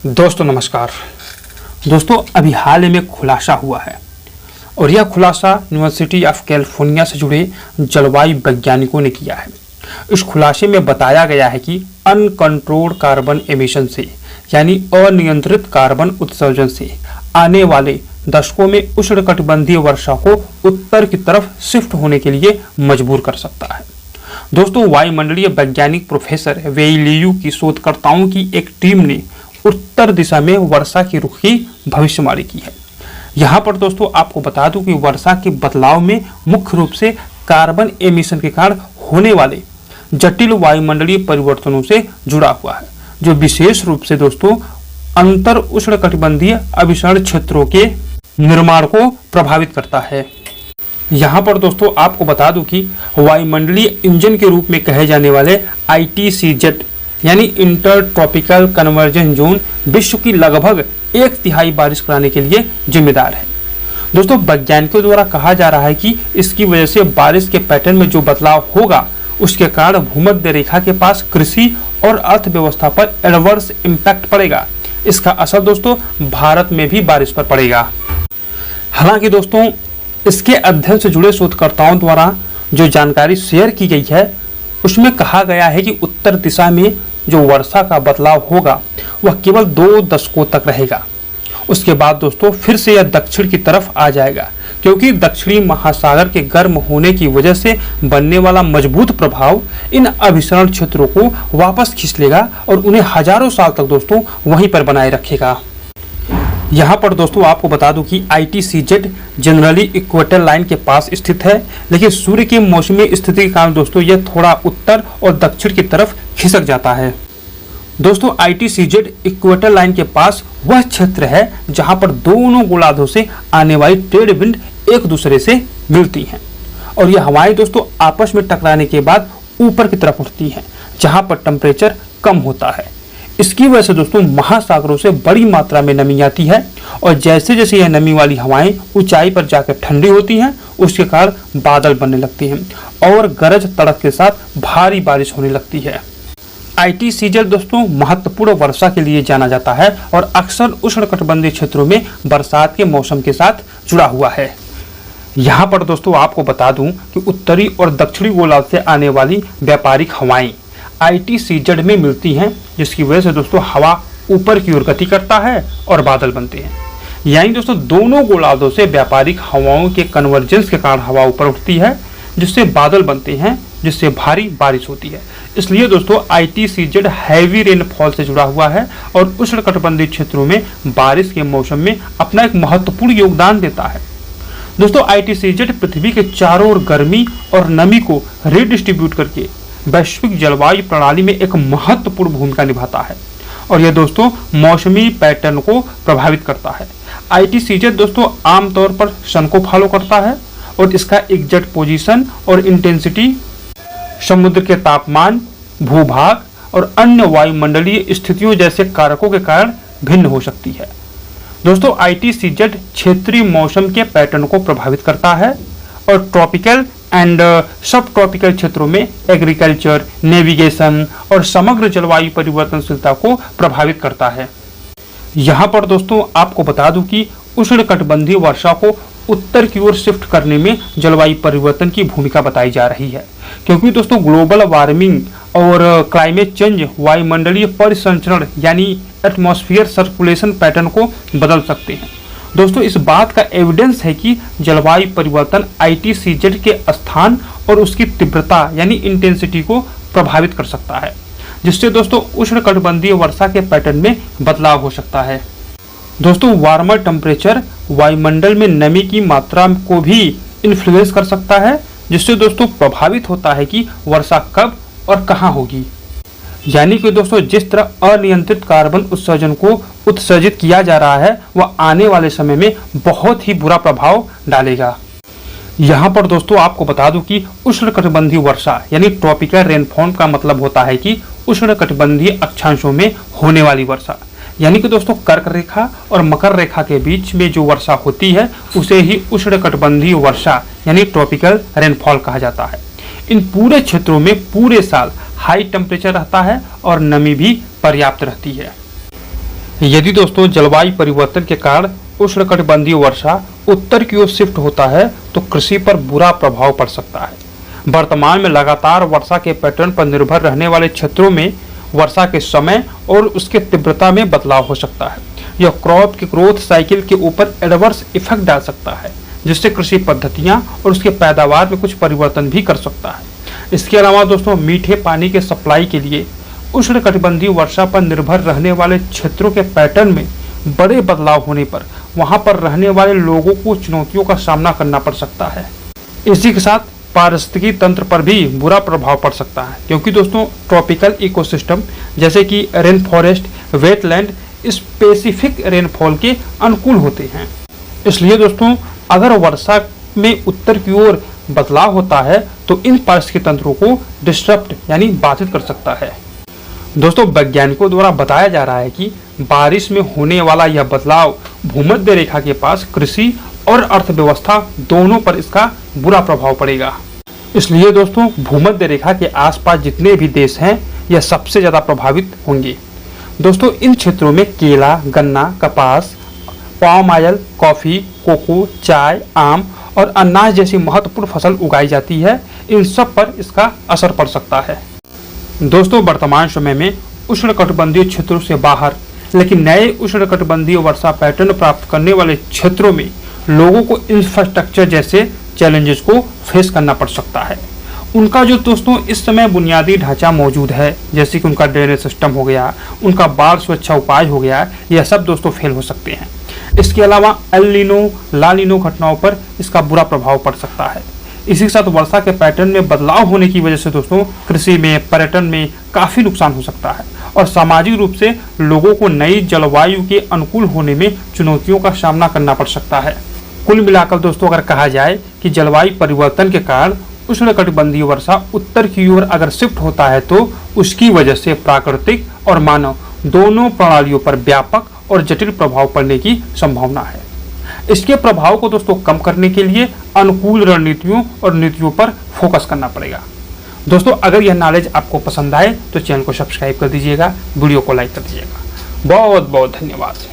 दोस्तों नमस्कार। दोस्तों अभी हाल ही में खुलासा हुआ है और यह खुलासा यूनिवर्सिटी ऑफ कैलिफोर्निया से जुड़े जलवायु वैज्ञानिकों ने किया है। इस खुलासे में बताया गया है कि अनकंट्रोल्ड कार्बन एमिशन से यानी अनियंत्रित कार्बन उत्सर्जन से आने वाले दशकों में उष्णकटिबंधीय वर्षा को उत्तर की तरफ शिफ्ट होने के लिए मजबूर कर सकता है। दोस्तों वायुमंडलीय वैज्ञानिक प्रोफेसर वेई लियू की शोधकर्ताओं की एक टीम ने उत्तर दिशा में वर्षा की रुख की भविष्यवाणी की है। यहाँ पर दोस्तों आपको बता दूं कि वर्षा के बदलाव में मुख्य रूप से कार्बन एमिशन के कारण होने वाले जटिल वायुमंडलीय परिवर्तनों से जुड़ा हुआ है, जो विशेष रूप से दोस्तों अंतर उष्णकटिबंधीय अभिसरण क्षेत्रों के निर्माण को प्रभावित करता है। यहाँ पर दोस्तों आपको बता दूं कि वायुमंडलीय इंजन के रूप में कहे जाने वाले ITCZ यानी इंटर ट्रॉपिकल कन्वर्जेंस जोन विश्व की लगभग 1/3 बारिश कराने के लिए जिम्मेदार है। दोस्तों वैज्ञानिकों द्वारा कहा जा रहा है कि इसकी वजह से बारिश के पैटर्न में जो बदलाव होगा उसके कारण भूमध्य रेखा के पास कृषि और अर्थव्यवस्था पर एडवर्स इम्पैक्ट पड़ेगा। इसका असर दोस्तों भारत में भी बारिश पर पड़ेगा। हालांकि दोस्तों इसके अध्ययन से जुड़े शोधकर्ताओं द्वारा जो जानकारी शेयर की गई है उसमें कहा गया है कि उत्तर दिशा में जो वर्षा का बदलाव होगा वह केवल 2 दशकों तक रहेगा। उसके बाद दोस्तों फिर से यह दक्षिण की तरफ आ जाएगा, क्योंकि दक्षिणी महासागर के गर्म होने की वजह से बनने वाला मजबूत प्रभाव इन अभिसरण क्षेत्रों को वापस खींच लेगा और उन्हें हजारों साल तक दोस्तों वहीं पर बनाए रखेगा। यहाँ पर दोस्तों आपको बता दूं कि ITCZ जनरली इक्वेटर लाइन के पास स्थित है, लेकिन सूर्य की मौसमी स्थिति के कारण दोस्तों यह थोड़ा उत्तर और दक्षिण की तरफ खिसक जाता है। दोस्तों ITCZ इक्वेटर लाइन के पास वह क्षेत्र है जहाँ पर दोनों गोलार्धों से आने वाली ट्रेड विंड एक दूसरे से मिलती हैं और यह हवाएं दोस्तों आपस में टकराने के बाद ऊपर की तरफ उठती हैं, जहाँ पर टेम्परेचर कम होता है। इसकी वजह से दोस्तों महासागरों से बड़ी मात्रा में नमी आती है और जैसे जैसे यह नमी वाली हवाएं ऊंचाई पर जाकर ठंडी होती हैं उसके कारण बादल बनने लगते हैं और गरज तड़क के साथ भारी बारिश होने लगती है। ITCZ दोस्तों महत्वपूर्ण वर्षा के लिए जाना जाता है और अक्सर उष्णकटिबंधीय क्षेत्रों में बरसात के मौसम के साथ जुड़ा हुआ है। यहाँ पर दोस्तों आपको बता दूं कि उत्तरी और दक्षिणी गोलार्ध से आने वाली व्यापारिक हवाएं ITCZ में मिलती हैं, जिसकी वजह से दोस्तों हवा ऊपर की ओर गति करता है और बादल बनते हैं। यानी दोस्तों दोनों गोलार्धों से व्यापारिक हवाओं के कन्वर्जेंस के कारण हवा ऊपर उठती है, जिससे बादल बनते हैं, जिससे भारी बारिश होती है। इसलिए दोस्तों ITCZ हैवी रेनफॉल से जुड़ा हुआ है और उष्णकटिबंधीय क्षेत्रों में बारिश के मौसम में अपना एक महत्वपूर्ण योगदान देता है। दोस्तों ITCZ पृथ्वी के चारों ओर गर्मी और नमी को रीडिस्ट्रीब्यूट करके वैश्विक जलवायु प्रणाली में एक महत्वपूर्ण भूमिका निभाता है और यह दोस्तों मौसमी पैटर्न को प्रभावित करता है। ITCZ दोस्तों आमतौर पर सन को फॉलो करता है और इसका एग्जैक्ट पोजीशन और इंटेंसिटी समुद्र के तापमान, भूभाग और अन्य वायुमंडलीय स्थितियों जैसे कारकों के कारण भिन्न हो सकती है। दोस्तों ITCZ क्षेत्रीय मौसम के पैटर्न को प्रभावित करता है और ट्रॉपिकल एंड सब ट्रॉपिकल क्षेत्रों में एग्रीकल्चर, नेविगेशन और समग्र जलवायु परिवर्तनशीलता को प्रभावित करता है। यहाँ पर दोस्तों आपको बता दूं कि उष्णकटिबंधीय वर्षा को उत्तर की ओर शिफ्ट करने में जलवायु परिवर्तन की भूमिका बताई जा रही है, क्योंकि दोस्तों ग्लोबल वार्मिंग और क्लाइमेट चेंज वायुमंडलीय परिसंचरण यानी एटमॉस्फेयर सर्कुलेशन पैटर्न को बदल सकते हैं। दोस्तों इस बात का एविडेंस है कि जलवायु परिवर्तन ITCZ के स्थान और उसकी तीव्रता यानी इंटेंसिटी को प्रभावित कर सकता है, जिससे दोस्तों उष्णकटिबंधीय वर्षा के पैटर्न में बदलाव हो सकता है। दोस्तों वार्मर टेम्परेचर वायुमंडल में नमी की मात्रा को भी इन्फ्लुएंस कर सकता है, जिससे दोस्तों प्रभावित होता है कि वर्षा कब और कहाँ होगी। यानी कि दोस्तों जिस तरह अनियंत्रित कार्बन उत्सर्जन को उत्सर्जित किया जा रहा है वह आने वाले समय में बहुत ही बुरा प्रभाव डालेगा। यहाँ पर दोस्तों आपको बता दूं कि उष्णकटिबंधीय वर्षा यानी ट्रॉपिकल रेनफॉल का मतलब होता है कि उष्णकटिबंधीय अक्षांशों में होने वाली वर्षा, यानी कि दोस्तों कर्क रेखा और मकर रेखा के बीच में जो वर्षा होती है उसे ही उष्णकटिबंधीय वर्षा यानी ट्रॉपिकल रेनफॉल कहा जाता है। इन पूरे क्षेत्रों में पूरे साल हाई टेम्परेचर रहता है और नमी भी पर्याप्त रहती है। यदि दोस्तों जलवायु परिवर्तन के कारण उष्णकटिबंधीय वर्षा उत्तर की ओर शिफ्ट होता है तो कृषि पर बुरा प्रभाव पड़ सकता है। वर्तमान में लगातार वर्षा के पैटर्न पर निर्भर रहने वाले क्षेत्रों में वर्षा के समय और उसके तीव्रता में बदलाव हो सकता है। यह क्रॉप की ग्रोथ साइकिल के ऊपर एडवर्स इफेक्ट डाल सकता है, जिससे कृषि पद्धतियां और उसके पैदावार में कुछ परिवर्तन भी कर सकता है। इसके अलावा दोस्तों मीठे पानी के सप्लाई के लिए उष्णकटिबंधीय वर्षा पर निर्भर रहने वाले क्षेत्रों के पैटर्न में बड़े बदलाव होने पर वहां पर रहने वाले लोगों को चुनौतियों का सामना करना पड़ सकता है। इसी के साथ पारिस्थितिकी तंत्र पर भी बुरा प्रभाव पड़ सकता है, क्योंकि दोस्तों ट्रॉपिकल इकोसिस्टम जैसे कि rain forest, wetland specific rainfall के अनुकूल होते हैं। इसलिए दोस्तों अगर वर्षा में उत्तर की ओर बदलाव होता है तो इन पारिस्थितिकी तंत्रों को डिस्टर्ब यानी बाधित कर सकता है। दोस्तों वैज्ञानिकों द्वारा बताया जा रहा है कि बारिश में होने वाला यह बदलाव भूमध्य रेखा के पास कृषि और अर्थव्यवस्था दोनों पर इसका बुरा प्रभाव पड़ेगा। इसलिए दोस्तों भूमध्य रेखा के आसपास जितने भी देश हैं यह सबसे ज़्यादा प्रभावित होंगे। दोस्तों इन क्षेत्रों में केला, गन्ना, कपास, पाम ऑयल, कॉफ़ी, कोको, चाय, आम और अनाज जैसी महत्वपूर्ण फसल उगाई जाती है। इन सब पर इसका असर पड़ सकता है। दोस्तों वर्तमान समय में उष्णकटिबंधीय क्षेत्रों से बाहर लेकिन नए उष्णकटिबंधीय वर्षा पैटर्न प्राप्त करने वाले क्षेत्रों में लोगों को इंफ्रास्ट्रक्चर जैसे चैलेंजेस को फेस करना पड़ सकता है। उनका जो दोस्तों इस समय बुनियादी ढांचा मौजूद है, जैसे कि उनका ड्रेनेज सिस्टम हो गया, उनका बाढ़ सुरक्षा उपाय हो गया, यह सब दोस्तों फेल हो सकते हैं। इसके अलावा एल नीनो, ला नीनो घटनाओं पर इसका बुरा प्रभाव पड़ सकता है। इसी के साथ वर्षा के पैटर्न में बदलाव होने की वजह से दोस्तों कृषि में, पर्यटन में काफ़ी नुकसान हो सकता है और सामाजिक रूप से लोगों को नई जलवायु के अनुकूल होने में चुनौतियों का सामना करना पड़ सकता है। कुल मिलाकर दोस्तों अगर कहा जाए कि जलवायु परिवर्तन के कारण उष्णकटिबंधीय वर्षा उत्तर की ओर अगर शिफ्ट होता है तो उसकी वजह से प्राकृतिक और मानव दोनों प्रणालियों पर व्यापक और जटिल प्रभाव पड़ने की संभावना है। इसके प्रभाव को दोस्तों कम करने के लिए अनुकूल रणनीतियों और नीतियों पर फोकस करना पड़ेगा। दोस्तों अगर यह नॉलेज आपको पसंद आए तो चैनल को सब्सक्राइब कर दीजिएगा, वीडियो को लाइक कर दीजिएगा। बहुत बहुत धन्यवाद।